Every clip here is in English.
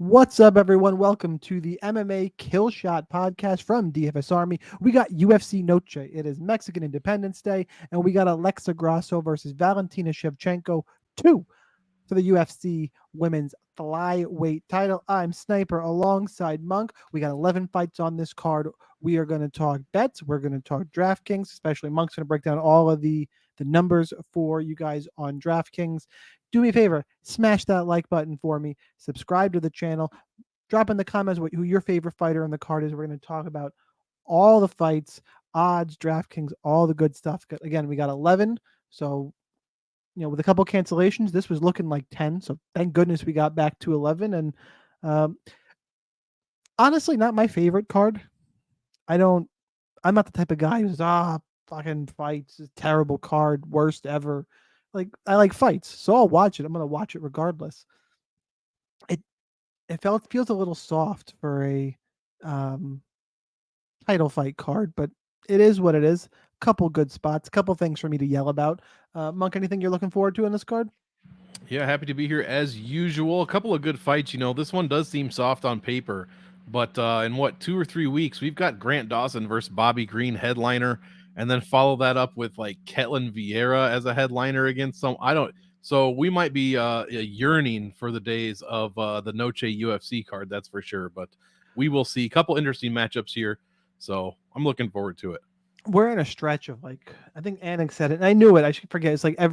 What's up, everyone? Welcome to the MMA Killshot podcast from DFS Army. We got UFC Noche. It is Mexican Independence Day, and we got Alexa Grasso versus Valentina Shevchenko 2 for the UFC Women's Flyweight title. I'm Sniper alongside Monk. We got 11 fights on this card. We are going to talk bets. We're going to talk DraftKings, especially Monk's going to break down all of the numbers for you guys on DraftKings. Do me a favor, smash that like button for me. Subscribe to the channel. Drop in the comments who your favorite fighter on the card is. We're going to talk about all the fights, odds, DraftKings, all the good stuff. Again, we got 11. So, with a couple cancellations, this was looking like 10. So thank goodness we got back to 11. And honestly, not my favorite card. I'm not the type of guy who's, fucking fights, terrible card, worst ever. Like, I like fights, so I'll watch it. I'm going to watch it regardless. It feels a little soft for a title fight card, but it is what it is. Couple good spots, couple things for me to yell about. Monk, anything you're looking forward to in this card? Yeah, happy to be here as usual. A couple of good fights. This one does seem soft on paper, but in 2 or 3 weeks, we've got Grant Dawson versus Bobby Green headliner, and then follow that up with like Ketlin Vieira as a headliner against some. I don't. So we might be yearning for the days of the Noche UFC card, that's for sure. But we will see a couple interesting matchups here, so I'm looking forward to it. We're in a stretch of I think Anik said it, and I knew it. I should forget. It's like a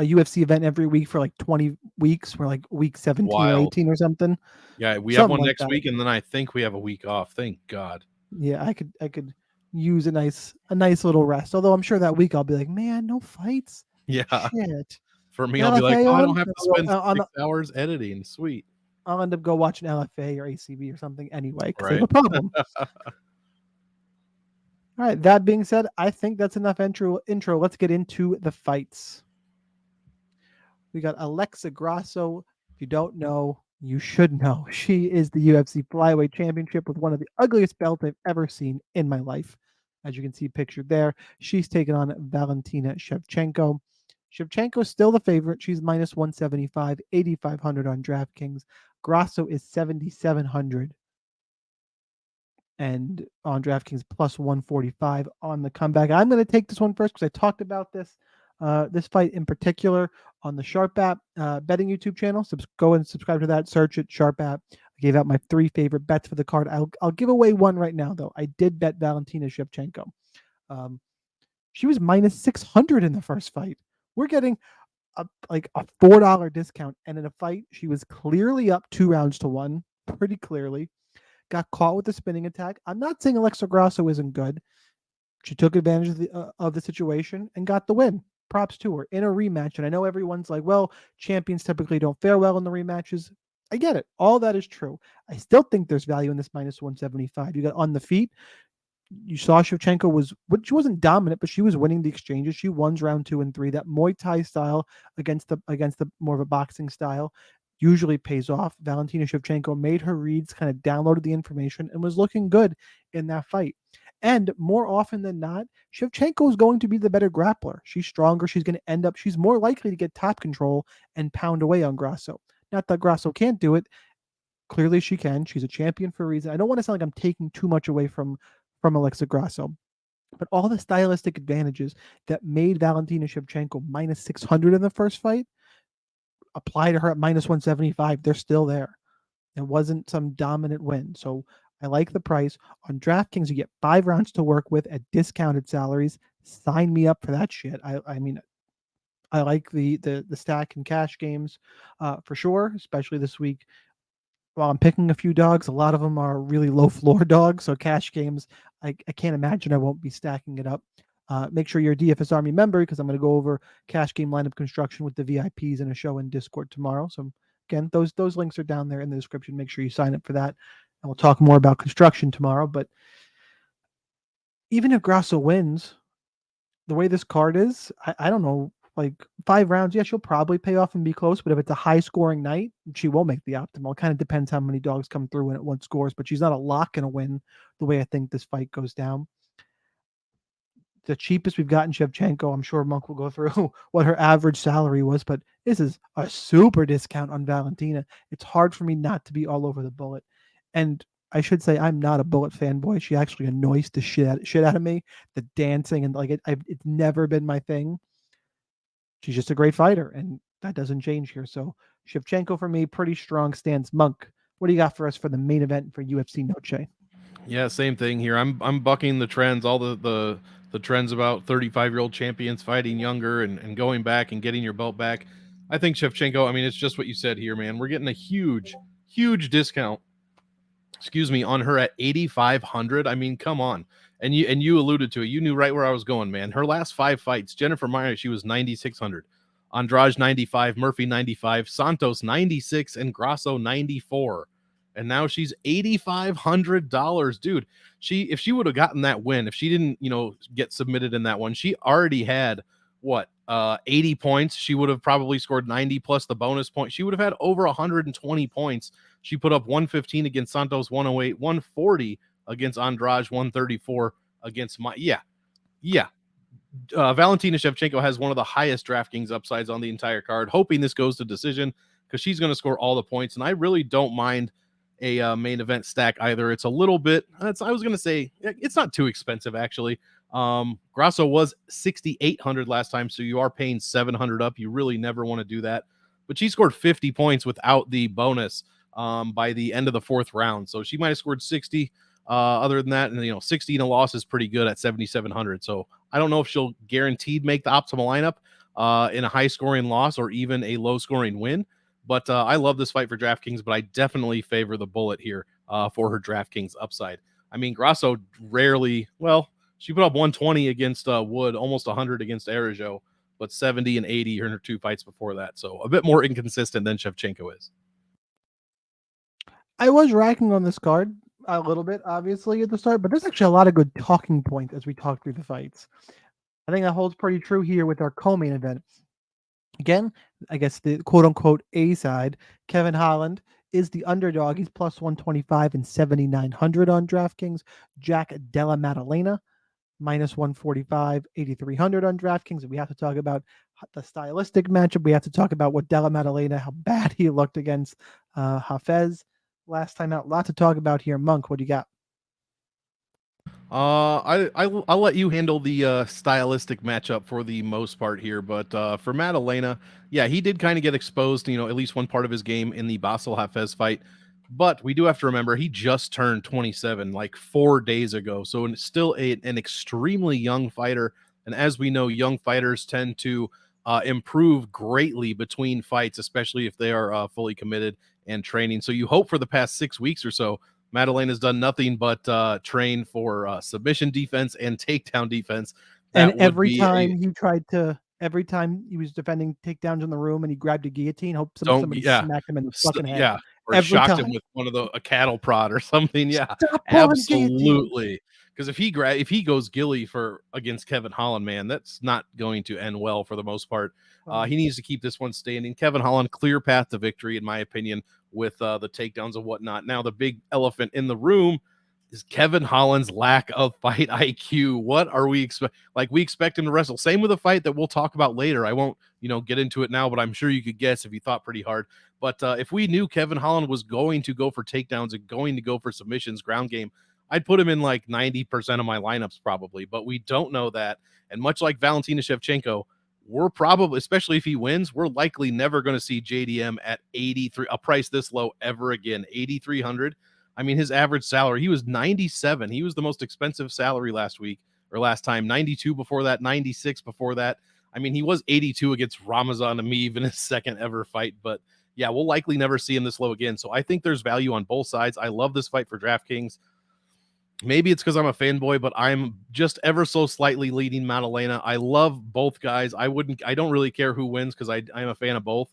UFC event every week for like 20 weeks. We're like week 17 or Wild. 18 or something. Yeah, we have Something one like next that. week, and then I think we have a week off. Thank God. Yeah, I could use a nice little rest. Although I'm sure that week I'll be like, man, no fights. Yeah. Shit. For me, I'll be like, LFA oh, I on? don't have to spend 6 hours editing. Sweet. I'll end up go watching LFA or ACB or something anyway because they have Right. a problem. All right. That being said, I think that's enough intro. Let's get into the fights. We got Alexa Grasso. If you don't know, you should know. She is the UFC Flyweight Championship with one of the ugliest belts I've ever seen in my life. As you can see pictured there, she's taking on Valentina Shevchenko. Shevchenko's still the favorite. She's minus 175, 8,500 on DraftKings. Grasso is 7,700 and on DraftKings plus 145 on the comeback. I'm going to take this one first because I talked about this fight in particular on the Sharp app betting YouTube channel. Go and subscribe to that. Search it, Sharp app. I gave out my 3 favorite bets for the card. I'll give away one right now though. I did bet Valentina Shevchenko. She was minus 600 in the first fight. We're getting a $4 discount, and in a fight she was clearly up 2-1, pretty clearly. Got caught with the spinning attack. I'm not saying Alexa Grasso isn't good. She took advantage of the situation and got the win. Props to her in a rematch. And I know everyone's like, well, champions typically don't fare well in the rematches. I get it. All that is true. I still think there's value in this minus 175. You got on the feet. You saw Shevchenko she wasn't dominant, but she was winning the exchanges. She won round 2 and 3. That Muay Thai style against the more of a boxing style usually pays off. Valentina Shevchenko made her reads, kind of downloaded the information, and was looking good in that fight. And more often than not, Shevchenko is going to be the better grappler. She's stronger. She's more likely to get top control and pound away on Grasso. Not that Grasso can't do it. Clearly she can. She's a champion for a reason. I don't want to sound like I'm taking too much away from Alexa Grasso, but all the stylistic advantages that made Valentina Shevchenko minus 600 in the first fight apply to her at minus 175. They're still there. It wasn't some dominant win. So I like the price. On DraftKings, you get 5 rounds to work with at discounted salaries. Sign me up for that shit. I mean, I like the stack and cash games for sure, especially this week. While I'm picking a few dogs, a lot of them are really low floor dogs. So cash games, I can't imagine I won't be stacking it up. Make sure you're a DFS Army member because I'm going to go over cash game lineup construction with the VIPs in a show in Discord tomorrow. So again, those links are down there in the description. Make sure you sign up for that. And we'll talk more about construction tomorrow. But even if Grasso wins, the way this card is, I don't know, like 5 rounds, yeah, she'll probably pay off and be close. But if it's a high scoring night, she will make the optimal. It kind of depends how many dogs come through when it one scores, but she's not a lock in a win the way I think this fight goes down. the cheapest we've gotten Shevchenko. I'm sure Monk will go through what her average salary was, but this is a super discount on Valentina. It's hard for me not to be all over the Bullet. And I should say I'm not a Bullet fanboy. She actually annoys the shit out of me. The dancing and it's never been my thing. She's just a great fighter, and that doesn't change here. So Shevchenko for me, pretty strong stance. Monk, what do you got for us for the main event for UFC Noche? Yeah, same thing here. I'm bucking the trends, all the trends about 35-year-old champions fighting younger and going back and getting your belt back. I think Shevchenko, I mean, it's just what you said here, man. We're getting a huge discount, excuse me, on her at 8,500. I mean, come on. And you alluded to it. You knew right where I was going, man. Her last 5 fights, Jennifer Meyer, she was 9,600. Andrade 95, Murphy 95, Santos 96, and Grasso 94. And now she's $8,500, dude. If she would have gotten that win, if she didn't, get submitted in that one, she already had 80 points. She would have probably scored 90 plus the bonus point. She would have had over 120 points. She put up 115 against Santos, 108, 140 against Andrade, 134 against Valentina Shevchenko has one of the highest DraftKings upsides on the entire card. Hoping this goes to decision because she's going to score all the points, and I really don't mind a main event stack either. It's a little bit, I was going to say, it's not too expensive actually. Grasso was 6,800 last time, so you are paying 700 up. You really never want to do that, but she scored 50 points without the bonus by the end of the 4th round, so she might have scored 60. Other than that, and 60 in a loss is pretty good at 7,700. So I don't know if she'll guaranteed make the optimal lineup in a high scoring loss or even a low scoring win. But I love this fight for DraftKings, but I definitely favor the Bullet here for her DraftKings upside. I mean, Grasso rarely, she put up 120 against Wood, almost 100 against Arajo, but 70 and 80 in her 2 fights before that. So a bit more inconsistent than Shevchenko is. I was racking on this card a little bit, obviously, at the start, but there's actually a lot of good talking points as we talk through the fights. I think that holds pretty true here with our co-main event. Again, I guess the quote-unquote A side, Kevin Holland is the underdog. He's plus 125 and 7,900 on DraftKings. Jack Della Maddalena, minus 145, 8,300 on DraftKings. And we have to talk about the stylistic matchup. We have to talk about what Della Maddalena, how bad he looked against Hafez last time out. A lot to talk about here. Monk, what do you got? I'll let you handle the stylistic matchup for the most part here, but for Maddalena, yeah, he did kind of get exposed, at least one part of his game in the Basel Hafez fight. But we do have to remember he just turned 27 like 4 days ago, so it's still an extremely young fighter. And as we know, young fighters tend to improve greatly between fights, especially if they are fully committed and training. So you hope for the past 6 weeks or so, Maddalena has done nothing but train for submission defense and takedown defense. And every time he was defending takedowns in the room and he grabbed a guillotine, hope somebody smacked him in the fucking head. Yeah, or every shocked time. him with one of a cattle prod or something. Yeah, Stop absolutely. Because if he goes gilly against Kevin Holland, man, that's not going to end well for the most part. He needs to keep this one standing. Kevin Holland, clear path to victory, in my opinion, with the takedowns and whatnot. Now, the big elephant in the room is Kevin Holland's lack of fight IQ. What are we expect? Like, we expect him to wrestle. Same with a fight that we'll talk about later. I won't, get into it now, but I'm sure you could guess if you thought pretty hard. But if we knew Kevin Holland was going to go for takedowns and going to go for submissions, ground game, I'd put him in like 90% of my lineups probably. But we don't know that. And much like Valentina Shevchenko, we're probably, especially if he wins, we're likely never going to see JDM at 83, a price this low ever again. 8,300. I mean, his average salary, he was 97. He was the most expensive salary last time. 92 before that, 96 before that. I mean, he was 82 against Ramazan Ameev in his second ever fight. But yeah, we'll likely never see him this low again. So I think there's value on both sides. I love this fight for DraftKings. Maybe it's because I'm a fanboy, but I'm just ever so slightly leading Maddalena. I love both guys. I don't really care who wins because I'm a fan of both.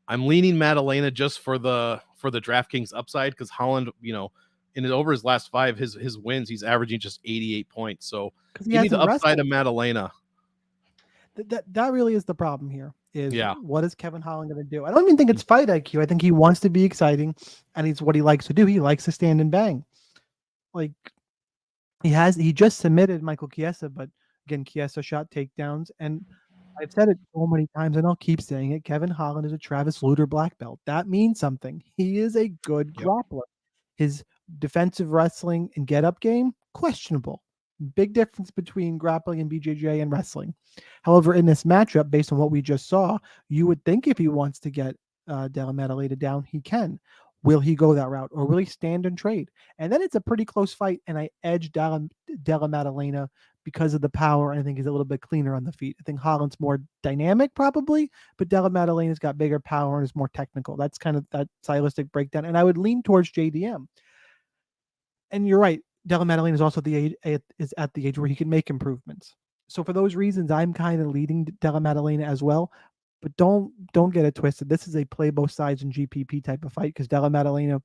I'm leaning Maddalena just for the DraftKings upside because Holland, over his last 5, his wins, he's averaging just 88 points. So give me the upside of Maddalena. That really is the problem here. What is Kevin Holland going to do? I don't even think it's fight IQ. I think he wants to be exciting, and it's what he likes to do. He likes to stand and bang. Like he just submitted Michael Chiesa, but Again, Chiesa shot takedowns, and I've said it so many times, and I'll keep saying it. Kevin Holland is a Travis Luter black belt. That means something. He is a good Yep. grappler. His defensive wrestling and get up game, questionable. Big difference between grappling and BJJ and wrestling. However, in this matchup, based on what we just saw, you would think if he wants to get Della Maddalena down, he can. Will he go that route, or will he stand and trade? And then it's a pretty close fight, and I edge Della Maddalena because of the power. I think he's a little bit cleaner on the feet. I think Holland's more dynamic, probably, but Della Maddalena's got bigger power and is more technical. That's kind of that stylistic breakdown. And I would lean towards JDM. And you're right. Della Maddalena is also at the age where he can make improvements. So for those reasons, I'm kind of leading Della Maddalena as well. But don't get it twisted. This is a play both sides in GPP type of fight because Della Maddalena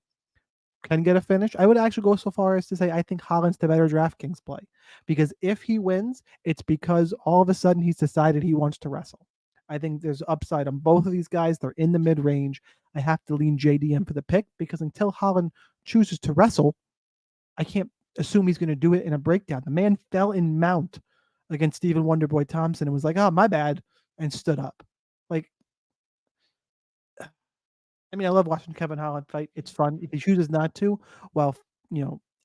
can get a finish. I would actually go so far as to say I think Holland's the better DraftKings play, because if he wins, it's because all of a sudden he's decided he wants to wrestle. I think there's upside on both of these guys. They're in the mid range. I have to lean JDM for the pick because until Holland chooses to wrestle, I can't assume he's going to do it in a breakdown. The man fell in mount against Stephen Wonderboy Thompson and was like, "Oh, my bad," and stood up. Like, I mean, I love watching Kevin Holland fight. It's fun. If he chooses not to, well,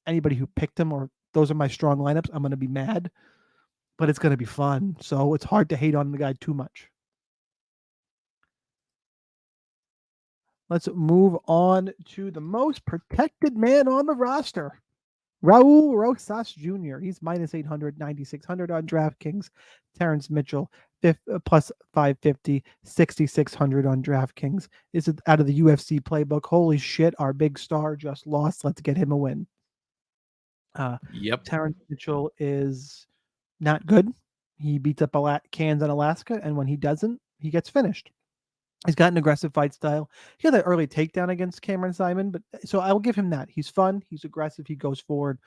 anybody who picked him or those are my strong lineups, I'm going to be mad, but it's going to be fun. So it's hard to hate on the guy too much. Let's move on to the most protected man on the roster. Raul Rosas Jr. He's minus 800, 9,600 on DraftKings. Terrence Mitchell, plus 550, 6,600 on DraftKings. This is out of the UFC playbook. Holy shit, our big star just lost. Let's get him a win. Yep. Terrence Mitchell is not good. He beats up cans in Alaska, and when he doesn't, he gets finished. He's got an aggressive fight style. He had that early takedown against Cameron Simon, but so I will give him that. He's fun. He's aggressive. He goes forward.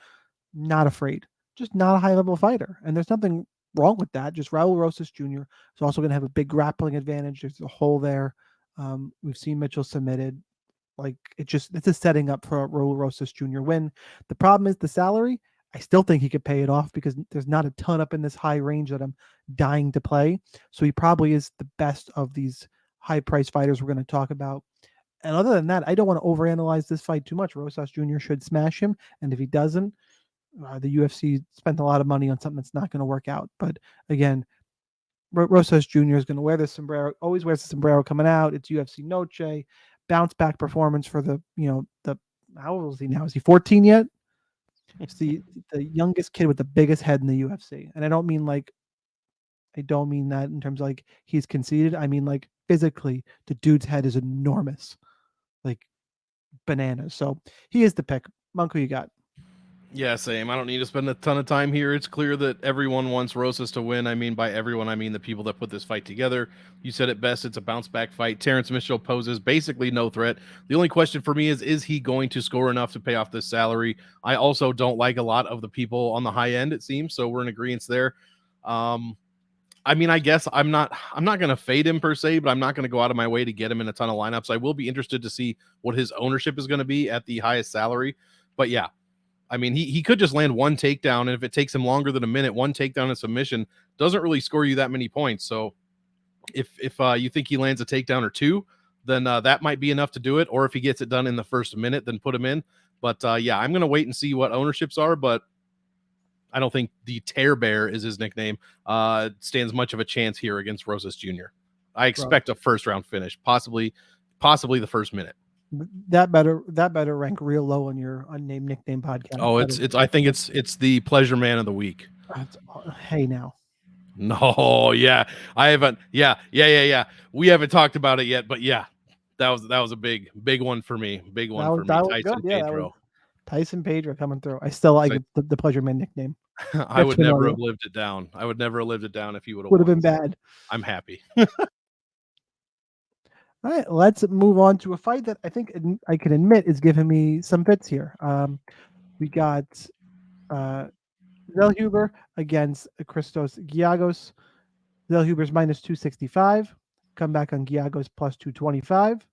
Not afraid. Just not a high-level fighter. And there's nothing wrong with that. Just Raul Rosas Jr. is also going to have a big grappling advantage. There's a hole there. We've seen Mitchell submitted. Like, it's a setting up for a Raul Rosas Jr. win. The problem is the salary. I still think he could pay it off because there's not a ton up in this high range that I'm dying to play. So he probably is the best of these high-priced fighters we're going to talk about. And other than that, I don't want to overanalyze this fight too much. Rosas Jr. should smash him. And if he doesn't, the UFC spent a lot of money on something that's not going to work out. But again, Rosas Jr. is going to wear the sombrero, always wears the sombrero coming out. It's UFC Noche, bounce back performance for the how old is he now? Is he 14 yet? It's the youngest kid with the biggest head in the UFC. And I don't mean that in terms of like he's conceited. I mean like physically, the dude's head is enormous, like bananas. So he is the pick. Monk, who you got? Yeah, same. I don't need to spend a ton of time here. It's clear that everyone wants Rosas to win. I mean, by everyone, I mean the people that put this fight together. You said it best. It's a bounce-back fight. Terrence Mitchell poses basically no threat. The only question for me is he going to score enough to pay off this salary? I also don't like a lot of the people on the high end, it seems, so we're in agreement there. I mean, I guess I'm not going to fade him per se, but I'm not going to go out of my way to get him in a ton of lineups. I will be interested to see what his ownership is going to be at the highest salary. But yeah, I mean, he could just land one takedown, and if it takes him longer than a minute, one takedown and submission doesn't really score you that many points. So if you think he lands a takedown or two, then that might be enough to do it. Or if he gets it done in the first minute, then put him in. But yeah, I'm going to wait and see what ownerships are, but I don't think the Tear Bear is his nickname, stands much of a chance here against Rosas Jr. I expect a first round finish, possibly the first minute. That better rank real low on your unnamed nickname podcast. Oh, I think it's the pleasure man of the week. Hey now. No, yeah. I haven't we haven't talked about it yet, but yeah, that was a big one for me. Big one for me. Tyson Pedro. Tyson Pedro coming through. I still like the pleasure man nickname. I would never have lived it down. I would never have lived it down if he would have been bad. I'm happy. All right, let's move on to a fight that I think I can admit is giving me some fits here. We got Zellhuber against Christos Giagos. Zellhuber's minus 265. Come back on Giagos plus 225.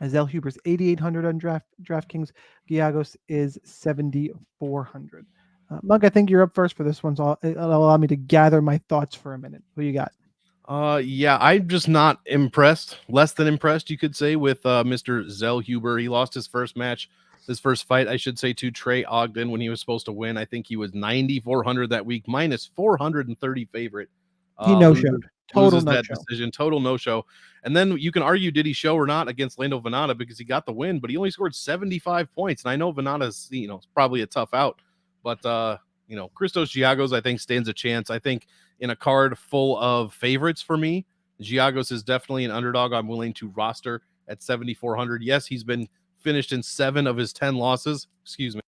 Zellhuber's 8,800 on DraftKings. Giagos is 7,400. Monk, I think you're up first for this one, so it'll allow me to gather my thoughts for a minute. Who you got? Yeah, I'm just not impressed. Less than impressed, you could say, with Mr. Zellhuber. He lost his first match, his first fight, I should say, to Trey Ogden when he was supposed to win. I think he was 9,400 that week, minus 430 favorite. He no-showed. Total Loses that no-show. decision, total no-show. And then you can argue, did he show or not against Lando Venata, because he got the win, but he only scored 75 points. And I know Venata's, probably a tough out, but Christos Giagos, I think, stands a chance. I think in a card full of favorites for me, Giagos is definitely an underdog I'm willing to roster at 7,400. Yes, he's been finished in 7 of his 10 losses. Excuse me.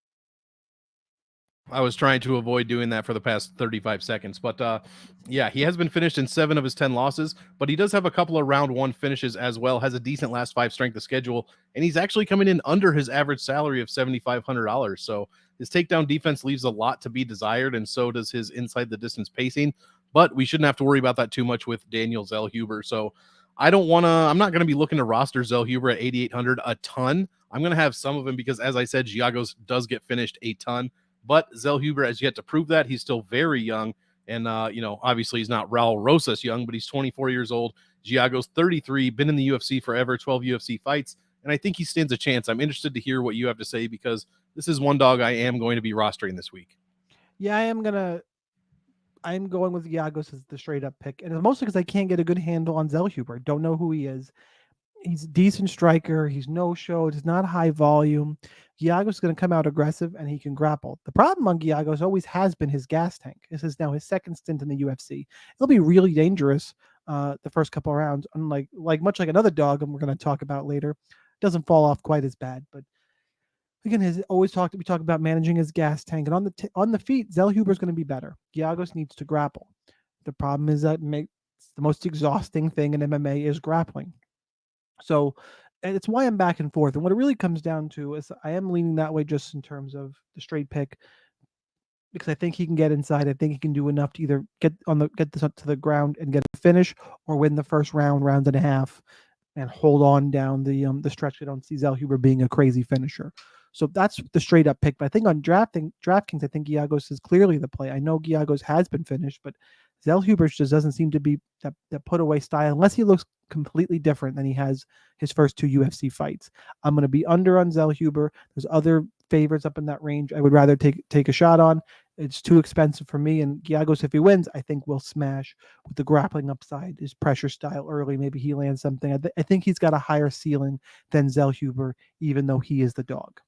I was trying to avoid doing that for the past 35 seconds. But yeah, he has been finished in 7 of his 10 losses, but he does have a couple of round 1 finishes as well, has a decent last 5 strength of schedule, and he's actually coming in under his average salary of $7,500. So his takedown defense leaves a lot to be desired, and so does his inside the distance pacing. But we shouldn't have to worry about that too much with Daniel Zellhuber. So I'm not going to be looking to roster Zellhuber at 8,800 a ton. I'm going to have some of him because, as I said, Giagos does get finished a ton. But Zellhuber has yet to prove that. He's still very young. And, obviously he's not Raul Rosas young, but he's 24 years old. Giagos, 33, been in the UFC forever, 12 UFC fights. And I think he stands a chance. I'm interested to hear what you have to say, because this is one dog I am going to be rostering this week. Yeah, I'm going with Giagos as the straight up pick. And it's mostly because I can't get a good handle on Zellhuber. Don't know who he is. He's a decent striker. He's no-showed. He's not high volume. Giagos is going to come out aggressive, and he can grapple. The problem on Giagos always has been his gas tank. This is now his second stint in the UFC. It'll be really dangerous the first couple of rounds, unlike much like another dog, and we're going to talk about later. Doesn't fall off quite as bad, but again, we talk about managing his gas tank, and on the feet, Zellhuber is going to be better. Giagos needs to grapple. The problem is that the most exhausting thing in MMA is grappling. So, and it's why I'm back and forth. And what it really comes down to is I am leaning that way just in terms of the straight pick, because I think he can get inside. I think he can do enough to either get this up to the ground and get a finish, or win the first round and a half, and hold on down the stretch. I don't see Zellhuber being a crazy finisher. So that's the straight up pick. But I think on DraftKings, I think Giagos is clearly the play. I know Giagos has been finished, but Zellhuber just doesn't seem to be that put away style unless he looks completely different than he has his first 2 UFC fights. I'm going to be under on Zellhuber. There's other favorites up in that range I would rather take a shot on. It's too expensive for me. And Giagos, if he wins, I think will smash with the grappling upside, his pressure style early. Maybe he lands something. I think he's got a higher ceiling than Zellhuber, even though he is the dog.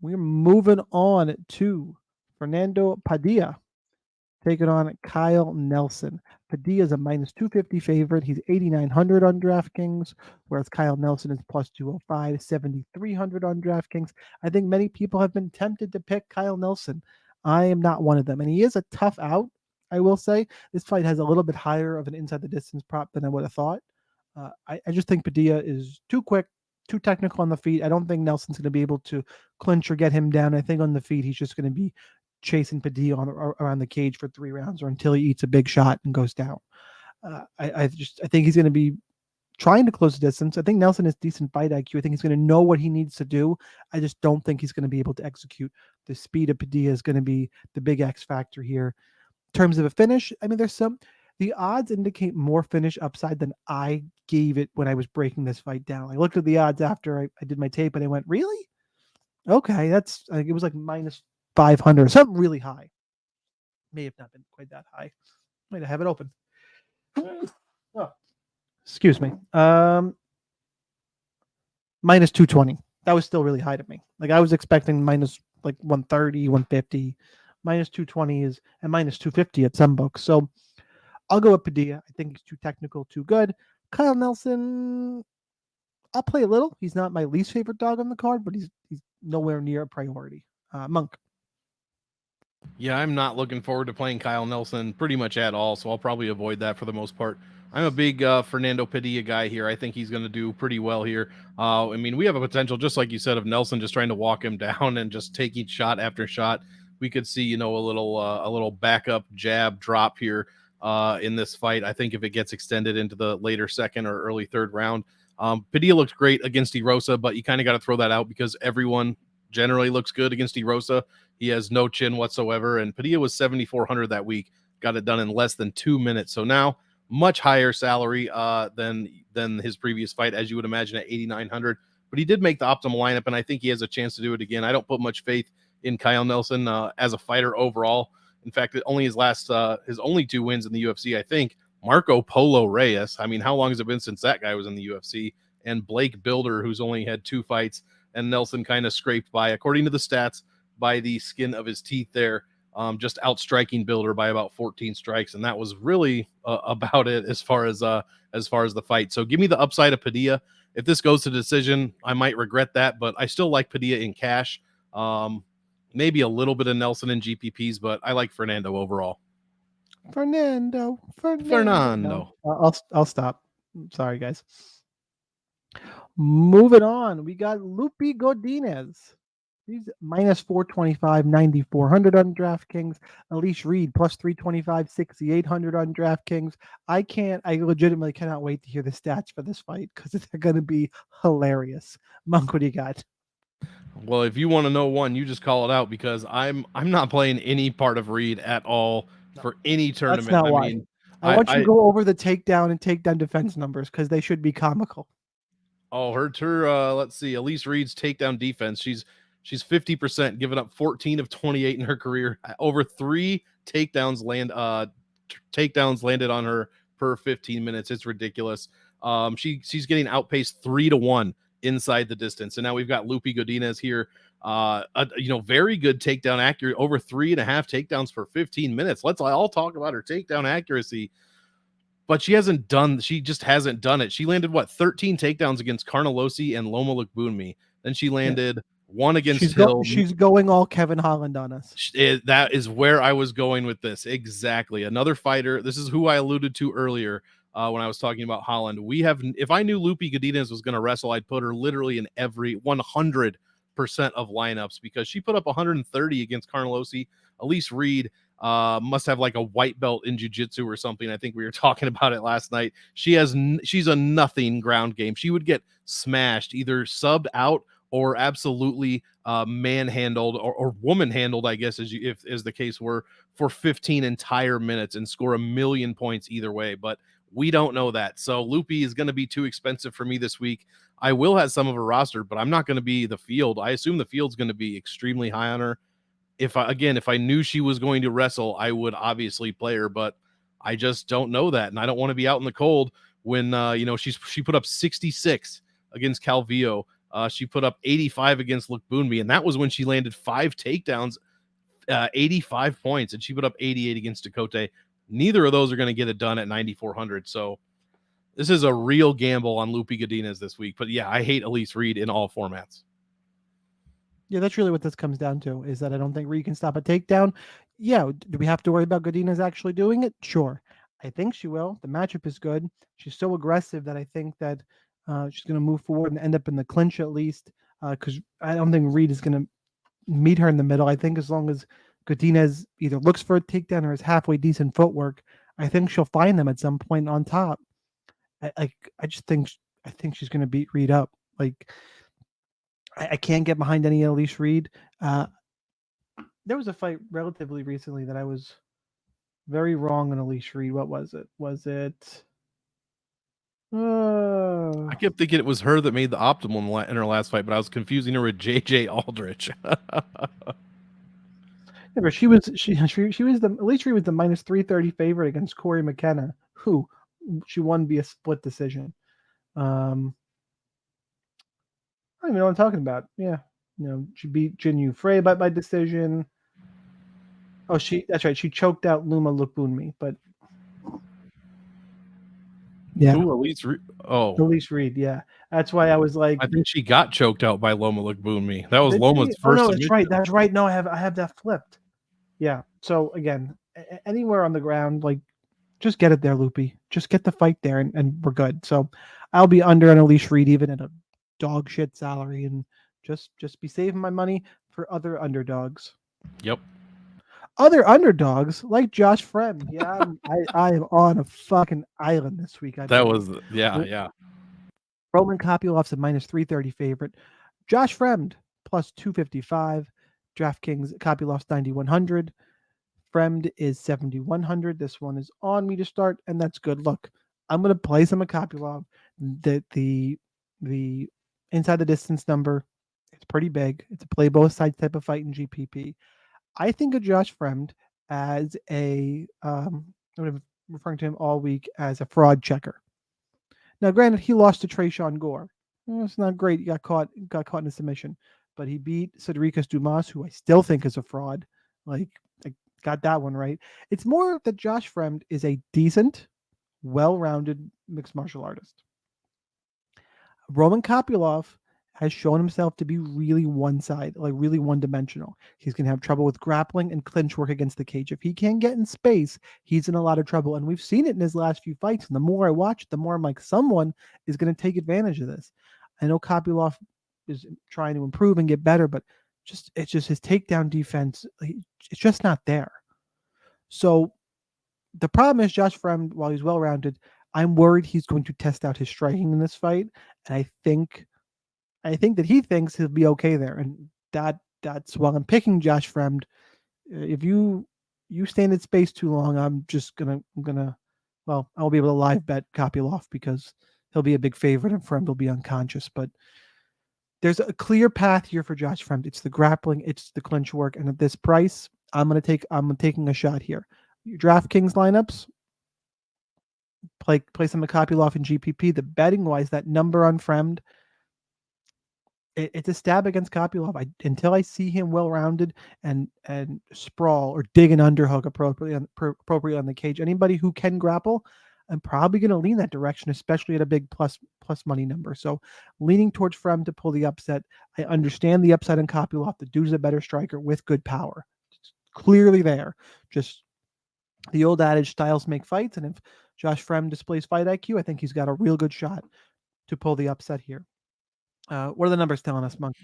We're moving on to Fernando Padilla taking on Kyle Nelson. Padilla is a minus 250 favorite. He's 8,900 on DraftKings, whereas Kyle Nelson is plus 205, 7,300 on DraftKings. I think many people have been tempted to pick Kyle Nelson. I am not one of them. And he is a tough out, I will say. This fight has a little bit higher of an inside the distance prop than I would have thought. I just think Padilla is too quick, too technical on the feet. I don't think Nelson's going to be able to clinch or get him down. I think on the feet, he's just going to be chasing Padilla around the cage for 3 rounds, or until he eats a big shot and goes down. I think he's going to be trying to close the distance. I think Nelson has decent fight IQ. I think he's going to know what he needs to do. I just don't think he's going to be able to execute. The speed of Padilla is going to be the big X factor here. In terms of a finish, I mean, the odds indicate more finish upside than I gave it when I was breaking this fight down. I looked at the odds after I did my tape, and I went, really? Okay, it was like minus 500, something really high. May have not been quite that high. Might have it open. Oh, excuse me. Minus 220. That was still really high to me. Like, I was expecting minus like 130, 150. Minus 220 and minus 250 at some books. So I'll go with Padilla. I think he's too technical, too good. Kyle Nelson, I'll play a little. He's not my least favorite dog on the card, but he's nowhere near a priority. Monk. Yeah, I'm not looking forward to playing Kyle Nelson pretty much at all, so I'll probably avoid that for the most part. I'm a big Fernando Padilla guy here. I think he's going to do pretty well here. I mean, we have a potential, just like you said, of Nelson just trying to walk him down and just taking shot after shot. We could see, a little backup jab drop here in this fight. I think if it gets extended into the later second or early third round. Padilla looked great against Erosa, but you kind of got to throw that out because everyone generally looks good against Rosa. He has no chin whatsoever, and Padilla was 7,400 that week. Got it done in less than 2 minutes. So now much higher salary than his previous fight, as you would imagine, at 8,900. But he did make the optimal lineup, and I think he has a chance to do it again. I don't put much faith in Kyle Nelson as a fighter overall. In fact, only his only 2 wins in the UFC, I think, Marco Polo Reyes. I mean, how long has it been since that guy was in the UFC? And Blake Builder, who's only had 2 fights, and Nelson kind of scraped by, according to the stats, by the skin of his teeth there, just outstriking Builder by about 14 strikes, and that was really about it as far as the fight. So give me the upside of Padilla. If this goes to decision, I might regret that, but I still like Padilla in cash. Maybe a little bit of Nelson in GPPs, but I like Fernando overall. Fernando. No, I'll stop. Sorry, guys. Moving on, we got Lupi Godinez. He's minus 425, 9,400 on DraftKings. Elise Reed plus 325, 6,800 on DraftKings. I legitimately cannot wait to hear the stats for this fight because they're going to be hilarious. Monk, what do you got? Well, if you want to know one, you just call it out, because I'm not playing any part of Reed at all for any tournament. That's not why. I want you to go over the takedown and takedown defense numbers because they should be comical. Oh, her let's see, Elise Reed's takedown defense. She's 50%, giving up 14 of 28 in her career. Over 3 takedowns landed on her per 15 minutes. It's ridiculous. She's getting outpaced 3-1 inside the distance. And now we've got Lupi Godinez here. Very good takedown accurate, over 3.5 takedowns for 15 minutes. Let's all talk about her takedown accuracy. But she just hasn't done it. She landed 13 takedowns against Carnelossi and Loma Lookboonmee. Then she landed one against Hill. She's going all Kevin Holland on us. That is where I was going with this. Exactly. Another fighter. This is who I alluded to earlier when I was talking about Holland. If I knew Lupi Godinez was going to wrestle, I'd put her literally in every 100% of lineups, because she put up 130 against Carnelossi. Elise Reed must have like a white belt in jiu-jitsu or something. I think we were talking about it last night. She's a nothing ground game. She would get smashed, either subbed out or absolutely manhandled or woman handled, I guess, as the case were, for 15 entire minutes, and score 1,000,000 points either way. But we don't know that. So Lupi is going to be too expensive for me this week. I will have some of her roster, but I'm not going to be the field. I assume the field's going to be extremely high on her. If I knew she was going to wrestle, I would obviously play her, but I just don't know that. And I don't want to be out in the cold when, she put up 66 against Calvillo. She put up 85 against Lookboonmee, and that was when she landed 5 takedowns, 85 points, and she put up 88 against Ducote. Neither of those are going to get it done at 9,400. So this is a real gamble on Lupi Godinez this week. But yeah, I hate Elise Reed in all formats. Yeah, that's really what this comes down to, is that I don't think Reed can stop a takedown. Yeah, do we have to worry about Godinez actually doing it? Sure. I think she will. The matchup is good. She's so aggressive that I think that she's going to move forward and end up in the clinch at least, because I don't think Reed is going to meet her in the middle. I think as long as Godinez either looks for a takedown or has halfway decent footwork, I think she'll find them at some point on top. I think she's going to beat Reed up. Like, I can't get behind any Elise Reed. There was a fight relatively recently that I was very wrong on Elise Reed. What was it? I kept thinking it was her that made the optimal in her last fight, but I was confusing her with JJ Aldrich. Yeah, but she was the Elise Reed was the minus 330 favorite against Corey McKenna, who she won via split decision. I don't even know what I'm talking about. Yeah, she beat Jin Frey by decision. Oh, that's right. She choked out Loma Lookboonmee, but yeah. Who, Elise Reed? Oh, Elise Reed. Yeah, that's why I was like, I think she got choked out by Loma Lookboonmee. That was Loma's first. Oh no, that's right. That's right. No, I have that flipped. Yeah. So again, anywhere on the ground, like, just get it there, Lupi. Just get the fight there, and we're good. So I'll be under an Elise Reed even at a dog shit salary, and just be saving my money for other underdogs. Yep. Other underdogs like Josh Fremd. Yeah, I am on a fucking island this week. Yeah. Roman Kopylov's a minus 330 favorite. Josh Fremd, plus 255. DraftKings Kopylov's 9100. Fremd is 7100. This one is on me to start, and that's good. Look, I'm going to play some of Kopylov. The inside the distance number, it's pretty big. It's a play both sides type of fight in GPP. I think of Josh Fremd as I'm referring to him all week as a fraud checker. Now, granted, he lost to Trayshawn Gore. It's not great. He got caught in a submission, but he beat Cedricus Dumas, who I still think is a fraud. Like, I got that one right. It's more that Josh Fremd is a decent, well-rounded mixed martial artist. Roman Kopylov has shown himself to be really really one-dimensional. He's going to have trouble with grappling and clinch work against the cage. If he can't get in space, he's in a lot of trouble. And we've seen it in his last few fights. And the more I watch, the more I'm like, someone is going to take advantage of this. I know Kopylov is trying to improve and get better, but it's just his takedown defense. It's just not there. So the problem is Josh Fremd, while he's well-rounded, I'm worried he's going to test out his striking in this fight. And I think that he thinks he'll be okay there. And that's why I'm picking Josh Fremd. If you stand in space too long, I'm gonna I'll be able to live bet Kopylov because he'll be a big favorite and Fremd will be unconscious. But there's a clear path here for Josh Fremd. It's the grappling, it's the clinch work, and at this price, I'm taking a shot here. Your DraftKings lineups, play some Kopylov in GPP. The betting wise, that number on Fremd, it's a stab against Kopylov. Until I see him well-rounded and sprawl or dig an underhook appropriately on the cage. Anybody who can grapple, I'm probably going to lean that direction, especially at a big plus money number. So leaning towards Fremd to pull the upset. I understand the upside on Kopylov. The dude's a better striker with good power. It's clearly there. Just the old adage, styles make fights. And if Josh Fremd displays fight IQ, I think he's got a real good shot to pull the upset here. What are the numbers telling us, Monk?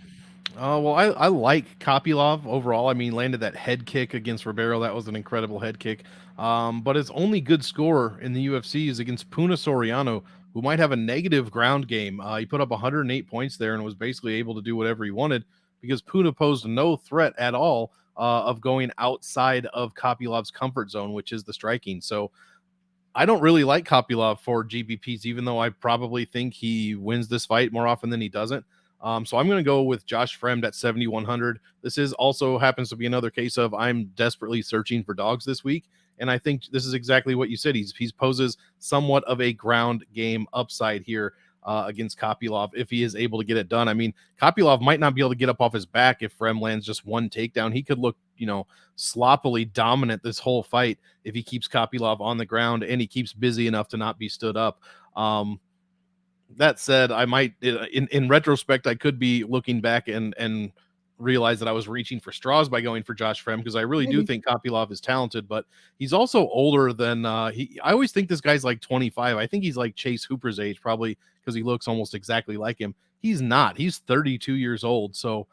Well, I like Kopylov overall. I mean, landed that head kick against Ribeiro. That was an incredible head kick. But his only good score in the UFC is against Puna Soriano, who might have a negative ground game. He put up 108 points there and was basically able to do whatever he wanted because Puna posed no threat at all of going outside of Kopylov's comfort zone, which is the striking. So I don't really like Kopylov for GPPs, even though I probably think he wins this fight more often than he doesn't. So I'm going to go with Josh Fremd at 7,100. This is also happens to be another case of I'm desperately searching for dogs this week. And I think this is exactly what you said. He poses somewhat of a ground game upside here against Kopylov if he is able to get it done. I mean, Kopylov might not be able to get up off his back if Fremd lands just one takedown. He could look, sloppily dominant this whole fight if he keeps Kopylov on the ground and he keeps busy enough to not be stood up. That said, I might, in retrospect, I could be looking back and realize that I was reaching for straws by going for Josh Fremd because I really do think Kopylov is talented, but he's also older than I always think this guy's like 25. I think he's like Chase Hooper's age, probably because he looks almost exactly like him. He's not. He's 32 years old. So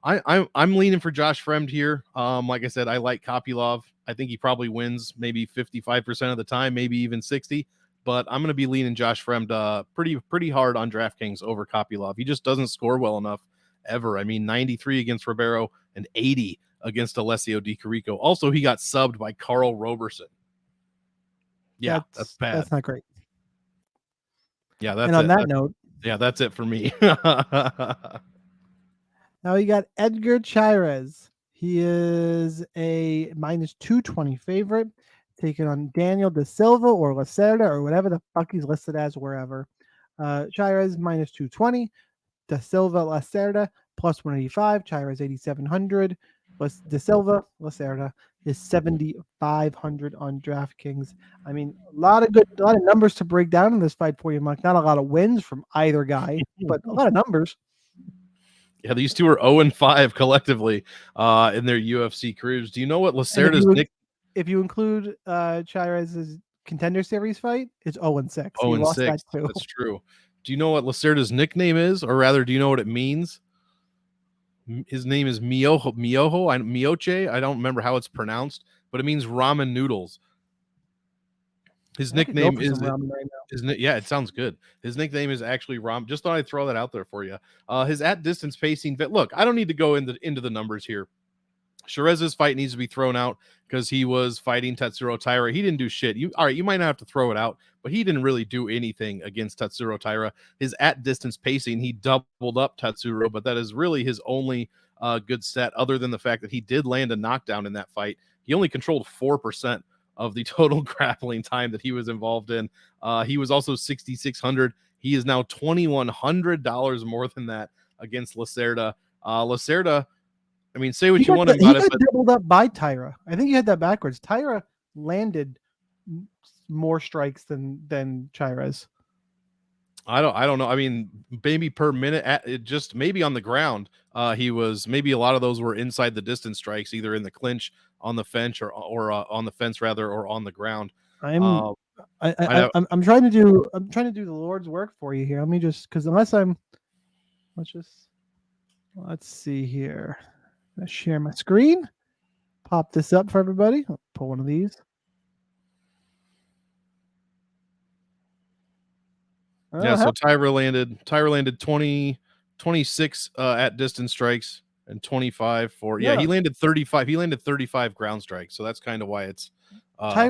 I'm leaning for Josh Fremd here. Like I said, I like Kopylov. I think he probably wins maybe 55% of the time, maybe even 60. But I'm going to be leaning Josh Fremd pretty hard on DraftKings over Kopylov. He just doesn't score well enough ever. I mean, 93 against Ribeiro and 80 against Alessio Di Chirico. Also, he got subbed by Carl Roberson. Yeah, that's bad. That's not great. Yeah, that's and on that note, that's it for me. Now you got Edgar Chairez. He is a minus 220 favorite, taking on Daniel De Silva or Lacerda or whatever the fuck he's listed as wherever. Chairez minus 220, De Silva Lacerda plus 185, Chairez 8,700, De Silva Lacerda is 7,500 on DraftKings. I mean, a lot of numbers to break down in this fight for you, Mike. Not a lot of wins from either guy, but a lot of numbers. Yeah, these two are 0-5 collectively in their UFC careers. Do you know what Lacerda's if you include Chairez's Contender Series fight, it's 0-6. 0-6. That's true. Do you know what Lacerda's nickname is, or rather, do you know what it means? His name is Mioche. I don't remember how it's pronounced, but it means ramen noodles. His I could go nickname for is some ramen right now. yeah, it sounds good. His nickname is actually Rom. Just thought I'd throw that out there for you. His at distance pacing. Look, I don't need to go into the numbers here. Chairez's fight needs to be thrown out because he was fighting Tatsuro Taira. He didn't do shit. All right, you might not have to throw it out, but he didn't really do anything against Tatsuro Taira. His at distance pacing, he doubled up Tatsuro, but that is really his only good stat, other than the fact that he did land a knockdown in that fight. He only controlled 4% of the total grappling time that he was involved in. He was also 6,600. He is now $2,100 more than that against Lacerda. Lacerda, I mean, say what you want about it, He but got doubled up by Taira. I think you had that backwards. Taira landed more strikes than Chairez. I don't know. I mean, maybe per minute, just maybe on the ground. He was maybe a lot of those were inside the distance strikes, either in the clinch, on the fence, or on the fence rather, or on the ground. I'm trying to do the Lord's work for you here. Let me just let's see here. Let's share my screen. Pop this up for everybody. I'll pull one of these. Yeah, so Taira landed 26 at distance strikes and 25 for he landed 35. He landed 35 ground strikes, so that's kind of why it's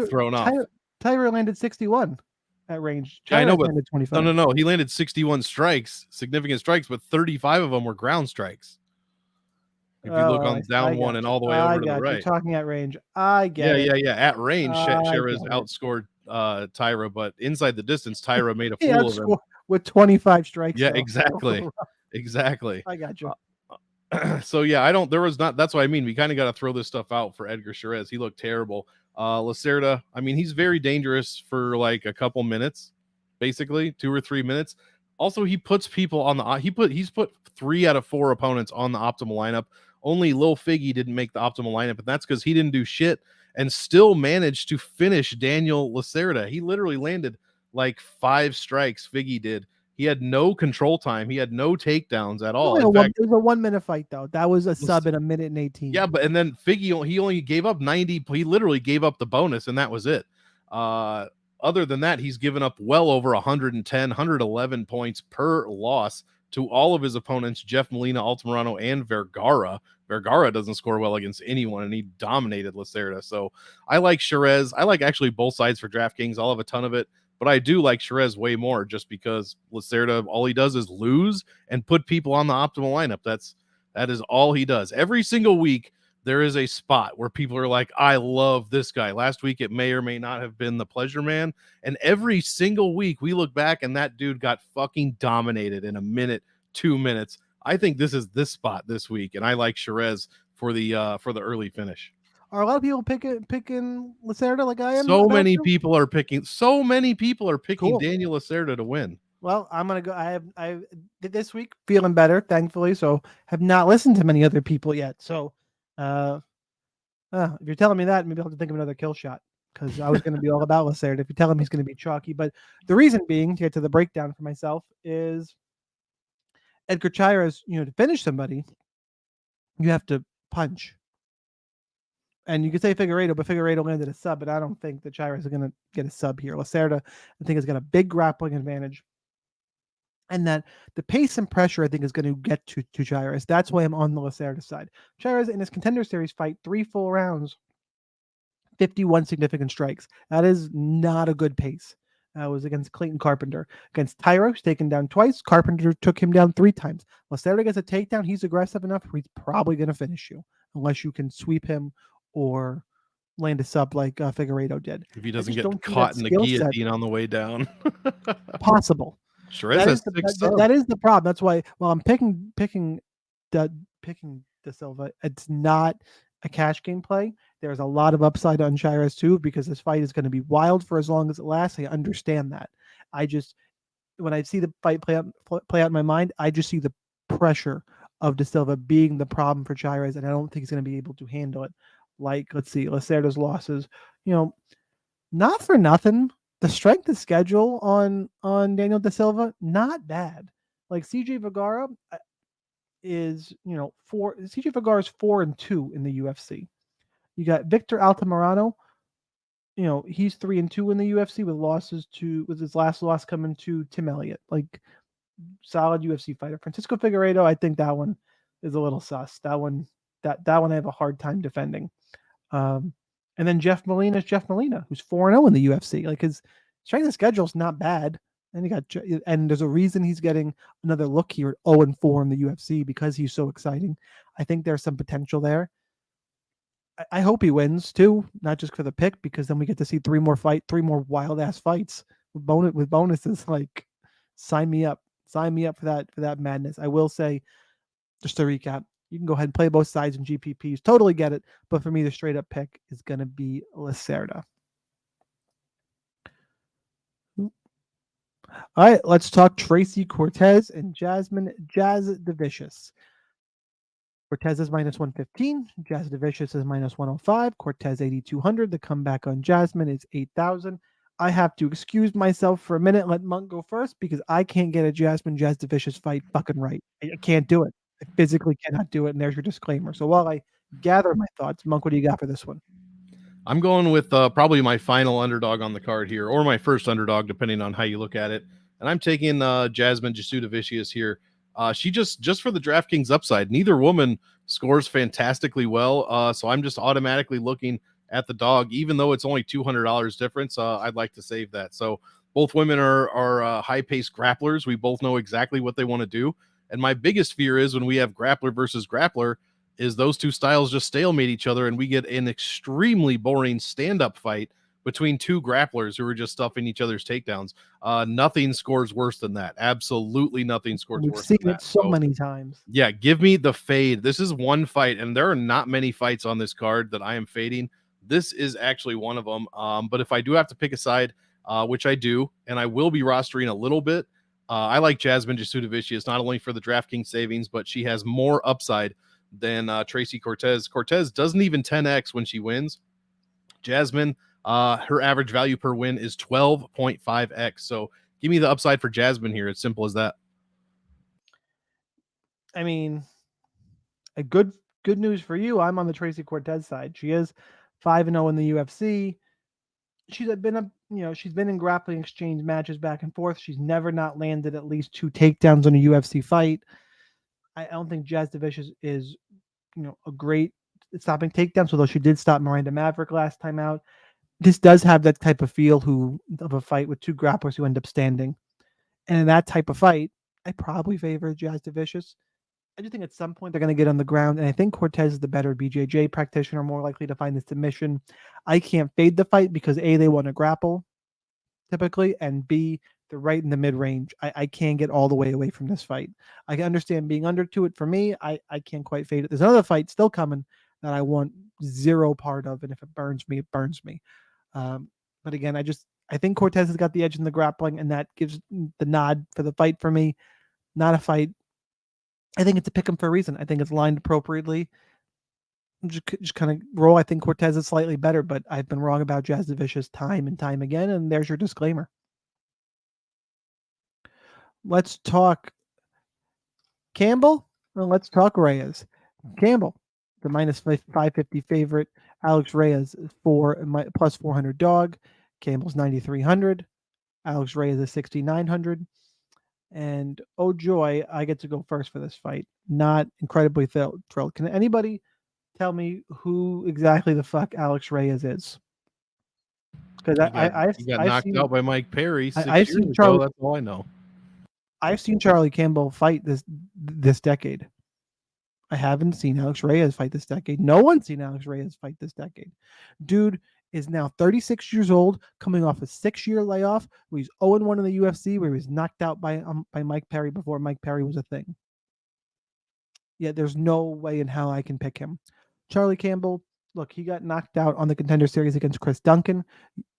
thrown off. Taira landed 61 at range. Yeah, I know, but landed 25. No. He landed 61 strikes, significant strikes, but 35 of them were ground strikes. If you look on down one and all the way over to the right. You're talking at range. I get it. Yeah. At range, Chairez outscored Taira, but inside the distance, Taira made a fool of him with 25 strikes. Yeah, exactly. Exactly. I got you. So yeah, that's what I mean. We kind of got to throw this stuff out for Edgar Chairez. He looked terrible. Lacerda, I mean, he's very dangerous for like a couple minutes, basically 2 or 3 minutes. Also, he puts people on he's put 3 out of 4 opponents on the optimal lineup. Only Lil Figgy didn't make the optimal lineup, and that's because he didn't do shit and still managed to finish Daniel Lacerda. He literally landed like 5 strikes. Figgy did. He had no control time. He had no takedowns at all. In fact, it was a 1 minute fight though. That was a sub in 1:18. Yeah, and then Figgy, he only gave up 90. He literally gave up the bonus, and that was it. Other than that, he's given up well over 110, 111 points per loss to all of his opponents, Jeff Molina, Altamirano, and Vergara. Vergara doesn't score well against anyone, and he dominated Lacerda. So I like Chairez. I like actually both sides for DraftKings. I'll have a ton of it. But I do like Chairez way more just because Lacerda, all he does is lose and put people on the optimal lineup. That is all he does. Every single week, there is a spot where people are like, I love this guy. Last week, it may or may not have been the Pleasure Man. And every single week, we look back and that dude got fucking dominated in a minute, 2 minutes. I think this is this spot this week, and I like Chairez for the early finish. Are a lot of people picking Lacerda like I am? So many people are picking Cool. Daniel Lacerda to win. Well, I'm gonna go. I this week feeling better, thankfully. So have not listened to many other people yet. So, if you're telling me that, maybe I'll have to think of another kill shot because I was going to be all about Lacerda. If you tell him he's going to be chalky, but the reason being, to get to the breakdown for myself, is Edgar Chairez. To finish somebody, you have to punch. And you could say Figueiredo, but Figueiredo landed a sub, but I don't think that Chairez is going to get a sub here. Lacerda, I think, has got a big grappling advantage. And that the pace and pressure, I think, is going to get to Chairez. That's why I'm on the Lacerda side. Chairez, in his Contender Series fight, 3 full rounds, 51 significant strikes. That is not a good pace. That was against Clayton Carpenter. Against Taira, who's taken down twice. Carpenter took him down 3 times. Lacerda gets a takedown. He's aggressive enough. He's probably going to finish you, unless you can sweep him or land a sub like Figueiredo did. If he doesn't get caught in the guillotine on the way down. Possible. That is the problem. That's why while I'm picking De Silva, it's not a cash game play. There's a lot of upside on Chairez too, because this fight is going to be wild for as long as it lasts. I understand that. When I see the fight play out in my mind, I just see the pressure of De Silva being the problem for Chairez, and I don't think he's going to be able to handle it. Like, let's see, Lacerda's losses. Not for nothing, the strength of schedule on Daniel De Silva, not bad. Like CJ Vergara is, CJ Vergara is 4-2 in the UFC. You got Victor Altamirano, he's 3-2 in the UFC with his last loss coming to Tim Elliott. Like, solid UFC fighter. Francisco Figueiredo, I think that one is a little sus. That one I have a hard time defending. And then Jeff Molina, who's 4-0 in the UFC. Like, his strength of schedule is not bad. And there's a reason he's getting another look here at 0-4 in the UFC, because he's so exciting. I think there's some potential there. I hope he wins too, not just for the pick, because then we get to see three more wild ass fights with bonuses. Like, sign me up for that madness. I will say, just to recap, you can go ahead and play both sides in GPPs. Totally get it. But for me, the straight up pick is going to be Lacerda. All right, let's talk Tracy Cortez and Jasudavicius. Cortez is -115. Jasudavicius is -105. Cortez 8,200. The comeback on Jasmine is 8,000. I have to excuse myself for a minute. Let Monk go first, because I can't get a Jasudavicius fight fucking right. I can't do it. I physically cannot do it. And there's your disclaimer. So while I gather my thoughts, Monk, what do you got for this one? I'm going with probably my final underdog on the card here, or my first underdog, depending on how you look at it. And I'm taking Jasmine Jasudavicius here. She just for the DraftKings upside. Neither woman scores fantastically well, so I'm just automatically looking at the dog, even though it's only $200 difference. I'd like to save that. So both women are high-paced grapplers. We both know exactly what they want to do. And my biggest fear is when we have grappler versus grappler, is those two styles just stalemate each other, and we get an extremely boring stand-up fight between two grapplers who are just stuffing each other's takedowns. Nothing scores worse than that. Absolutely nothing scores We've worse seen than it that. so many times. Yeah, give me the fade. This is one fight, and there are not many fights on this card that I am fading. This is actually one of them. But if I do have to pick a side, which I do, and I will be rostering a little bit, I like Jasmine Jasudavicius, not only for the DraftKings savings, but she has more upside than Tracy Cortez. Cortez doesn't even 10x when she wins. Jasmine, her average value per win is 12.5x. So give me the upside for Jasmine here. It's simple as that. I mean, a good news for you. I'm on the Tracy Cortez side. She is 5-0 in the UFC. She's been in grappling exchange matches back and forth. She's never not landed at least 2 takedowns in a UFC fight. I don't think Jasudavicius is, a great stopping takedowns, although she did stop Miranda Maverick last time out. This does have that type of feel of a fight with two grapplers who end up standing. And in that type of fight, I probably favor Jasudavicius. I do think at some point they're going to get on the ground, and I think Cortez is the better BJJ practitioner, more likely to find the submission. I can't fade the fight because A, they want to grapple typically, and B, they're right in the mid-range. I can't get all the way away from this fight. I can understand being under to it for me. I can't quite fade it. There's another fight still coming that I want zero part of, and if it burns me, it burns me. But again, I think Cortez has got the edge in the grappling, and that gives the nod for the fight for me. Not a fight. I think it's a pick 'em for a reason. I think it's lined appropriately. Just kind of roll. I think Cortez is slightly better, but I've been wrong about Jasudavicius time and time again, and there's your disclaimer. Let's talk Campbell, and let's talk Reyes. Campbell, the -550 favorite. Alex Reyes for plus 400 dog. Campbell's 9,300. Alex Reyes is 6,900. And oh joy, I get to go first for this fight. Not incredibly thrilled. Can anybody tell me who exactly the fuck Alex Reyes is? Because I've knocked out by Mike Perry 6 years ago. Charlie, that's all I know. I've seen Charlie Campbell fight this decade. I haven't seen Alex Reyes fight this decade. No one's seen Alex Reyes fight this decade. Dude is now 36 years old, coming off a 6-year layoff, where he's 0-1 in the UFC, where he was knocked out by Mike Perry before Mike Perry was a thing. Yeah, there's no way in hell I can pick him. Charlie Campbell, look, he got knocked out on the Contender Series against Chris Duncan.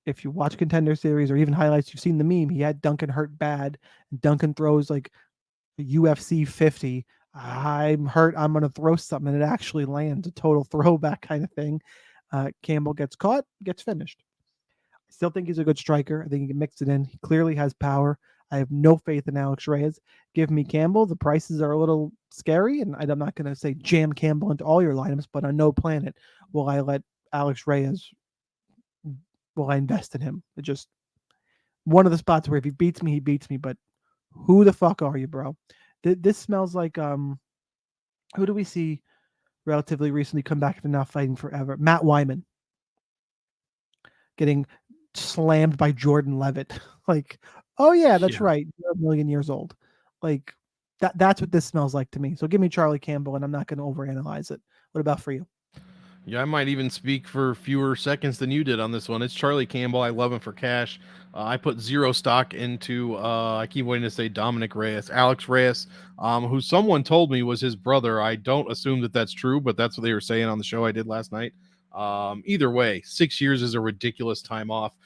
If you watch Contender Series or even highlights, you've seen the meme. He had Duncan hurt bad. And Duncan throws like a UFC 50. I'm hurt. I'm going to throw something. And it actually lands, a total throwback kind of thing. Campbell gets caught, gets finished. I still think he's a good striker. I think he can mix it in. He clearly has power. I have no faith in Alex Reyes. Give me Campbell. The prices are a little scary, and I'm not going to say jam Campbell into all your lineups, but on no planet will I let Alex Reyes will I invest in him? It's just one of the spots where if he beats me, he beats me. But who the fuck are you, bro? This smells like who do we see relatively recently come back to not fighting forever? Matt Wyman getting slammed by Jordan Levitt. Like, oh yeah, that's right. You're a million years old. Like that's what this smells like to me. So give me Charlie Campbell, and I'm not going to overanalyze it. What about for you? Yeah, I might even speak for fewer seconds than you did on this one. It's Charlie Campbell. I love him for cash. I put zero stock into, I keep waiting to say Dominic Reyes, Alex Reyes, who someone told me was his brother. I don't assume that that's true, but that's what they were saying on the show I did last night. Either way, 6 years is a ridiculous time off.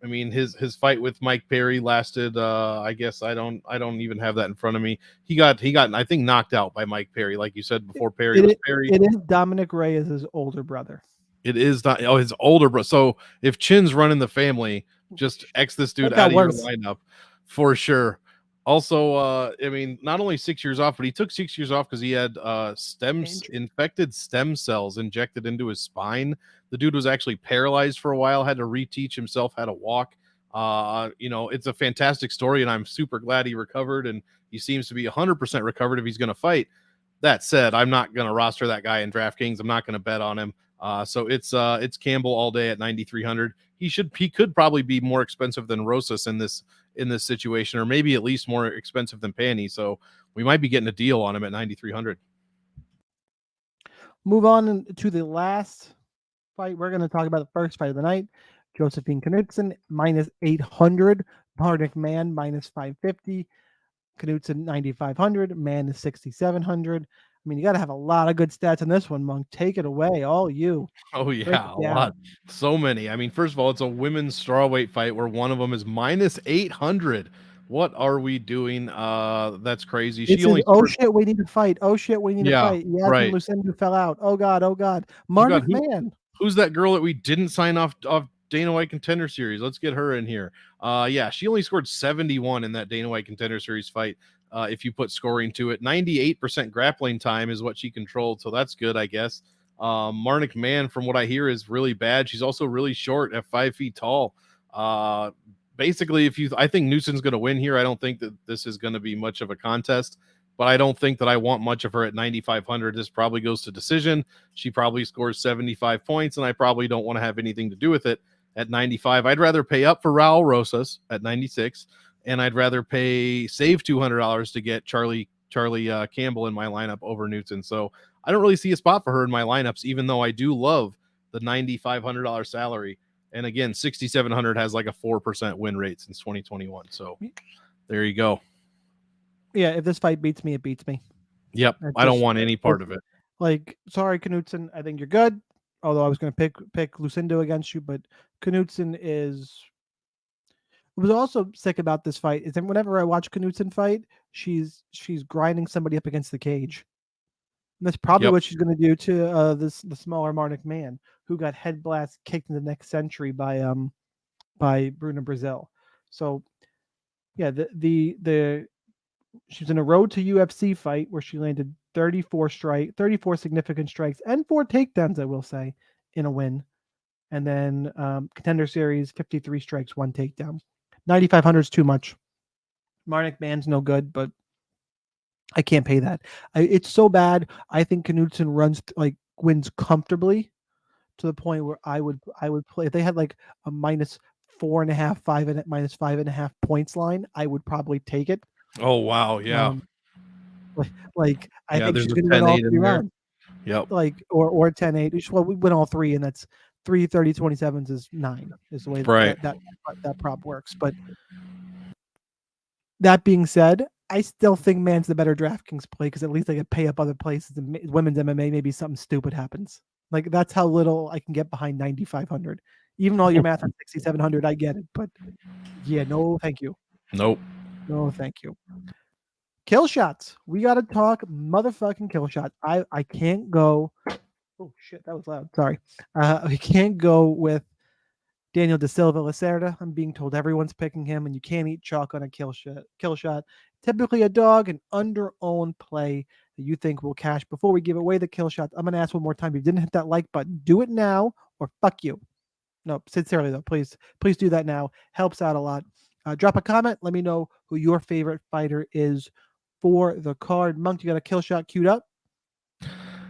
I mean, his fight with Mike Perry lasted. I guess I don't even have that in front of me. He got I think knocked out by Mike Perry, like you said before. Perry was Perry. It is Dominic Reyes' older brother. It is not. Oh, his older brother. So if Chin's running the family, just X this dude out of your lineup for sure. Also, I mean, not only 6 years off, but he took 6 years off because he had infected stem cells injected into his spine. The dude was actually paralyzed for a while, had to reteach himself how to walk. It's a fantastic story, and I'm super glad he recovered, and he seems to be 100% recovered if he's going to fight. That said, I'm not going to roster that guy in DraftKings. I'm not going to bet on him. So it's Campbell all day at 9,300. He could probably be more expensive than Rosas in this situation, or maybe at least more expensive than Panny. So we might be getting a deal on him at 9,300. Move on to the last fight. We're going to talk about the first fight of the night. Josephine Knutsson minus 800, Mann minus 550, Knutsson 9,500, Mann is 6,700. I mean, you got to have a lot of good stats on this one, Monk. Take it away, all you. Oh yeah, a lot. So many. I mean, first of all, it's a women's strawweight fight where one of them is minus 800. What are we doing? That's crazy. She only oh shit, we need to fight. Oh shit, we need to fight. Yeah, right. Lucinda fell out. Oh god. Mark McMahon. Who's that girl that we didn't sign off Dana White Contender Series? Let's get her in here. She only scored 71 in that Dana White Contender Series fight. If you put scoring to it, 98% grappling time is what she controlled, so that's good, I guess. Marnik Mann, from what I hear, is really bad. She's also really short at 5 feet tall. Basically, I think Knutsson's going to win here. I don't think that this is going to be much of a contest, but I don't think that I want much of her at 9,500. This probably goes to decision. She probably scores 75 points, and I probably don't want to have anything to do with it at 95. I'd rather pay up for Raul Rosas at 96, and I'd rather save $200 to get Charlie Campbell in my lineup over Knutsson. So I don't really see a spot for her in my lineups, even though I do love the $9,500 salary. And again, 6,700 has like a 4% win rate since 2021. So there you go. Yeah, if this fight beats me, it beats me. Yep, I don't want any part of it. Like, sorry, Knutsson, I think you're good. Although I was going to pick Lucinda against you, but Knutsson is. What was also sick about this fight is that whenever I watch Knutsson fight, she's grinding somebody up against the cage. And that's probably what she's going to do to the smaller Marnik Mann, who got head blast kicked in the next century by Bruno Brazil. So yeah, she was in a road to UFC fight where she landed 34 significant strikes and 4 takedowns, I will say, in a win. And then Contender Series, 53 strikes, 1 takedown. 9,500 is too much. Marnik Mann's no good, but I can't pay that. It's so bad. I think Knutsson wins comfortably to the point where I would play if they had like a minus 4.5, 5 and minus 5.5 points line. I would probably take it. Oh wow, yeah. I think she's going to win all 3 rounds. Yep. Or 10-8. Well, we win all 3, and that's 3 30-27s is 9 is the way that prop works. But that being said, I still think Mann's the better DraftKings play because at least I can pay up other places. And women's MMA, maybe something stupid happens. Like that's how little I can get behind 9,500. Even all your math on 6,700, I get it. But yeah, no, thank you. Nope. No, thank you. Kill shots. We got to talk motherfucking kill shot. I can't go. Oh shit, that was loud. Sorry. I can't go with Daniel Da Silva Lacerda. I'm being told everyone's picking him, and you can't eat chalk on a kill shot. Typically a dog, an under-owned play that you think will cash. Before we give away the kill shot, I'm going to ask one more time. If you didn't hit that like button, do it now or fuck you. No, sincerely though, please do that now. Helps out a lot. Drop a comment. Let me know who your favorite fighter is for the card. Monk, you got a kill shot queued up?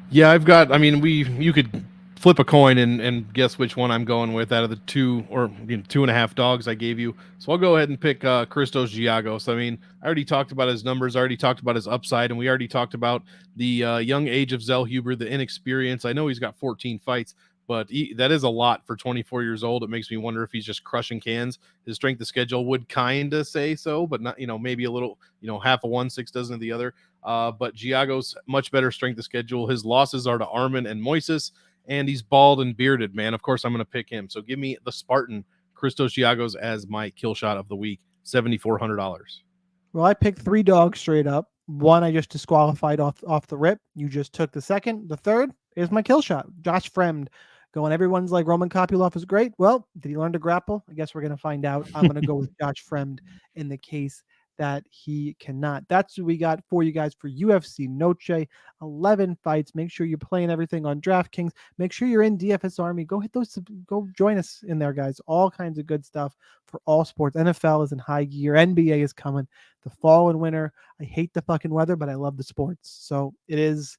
Yeah, I've got. I mean, you could flip a coin and guess which one I'm going with out of the two or 2.5 dogs I gave you. So I'll go ahead and pick Christos Giagos. I mean, I already talked about his numbers. I already talked about his upside, and we already talked about the young age of Zellhuber, the inexperience. I know he's got 14 fights, but that is a lot for 24 years old. It makes me wonder if he's just crushing cans. His strength of schedule would kind of say so, but not, maybe a little, half of one, 6 dozen of the other. But Giagos, much better strength of schedule. His losses are to Arman and Moises, and he's bald and bearded, man. Of course, I'm going to pick him. So give me the Spartan, Christos Giagos, as my kill shot of the week, $7,400. Well, I picked 3 dogs straight up. One I just disqualified off the rip. You just took the second. The third is my kill shot. Josh Fremd. Going, everyone's like, Roman Kopylov is great. Well, did he learn to grapple? I guess we're going to find out. I'm going to go with Josh Fremd in the case that he cannot. That's what we got for you guys for UFC Noche. 11 fights. Make sure you're playing everything on DraftKings. Make sure you're in DFS Army. Go hit those. Go join us in there, guys. All kinds of good stuff for all sports. NFL is in high gear. NBA is coming. The fall and winter. I hate the fucking weather, but I love the sports. So it is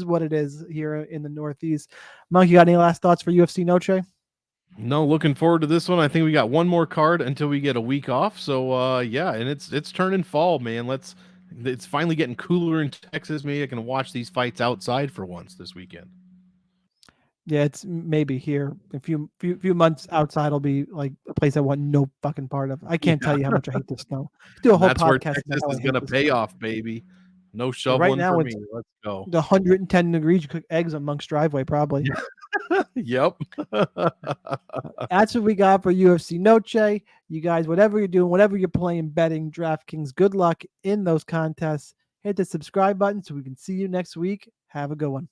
what it is here in the Northeast. Monk, you got any last thoughts for UFC Noche? No, looking forward to this one. I think we got one more card until we get a week off. So yeah, and it's turning fall, man. It's finally getting cooler in Texas. Maybe I can watch these fights outside for once this weekend. Yeah, it's maybe here. A few months outside will be like a place I want no fucking part of. I can't tell you how much I hate the snow. Do a whole That's where podcast. Texas is going to pay off, baby. No shoveling right now for it's me. Let's go. The 110 degrees. You cook eggs on Monk's driveway, probably. Yep. That's what we got for UFC Noche. You guys, whatever you're doing, whatever you're playing, betting, DraftKings, good luck in those contests. Hit the subscribe button so we can see you next week. Have a good one.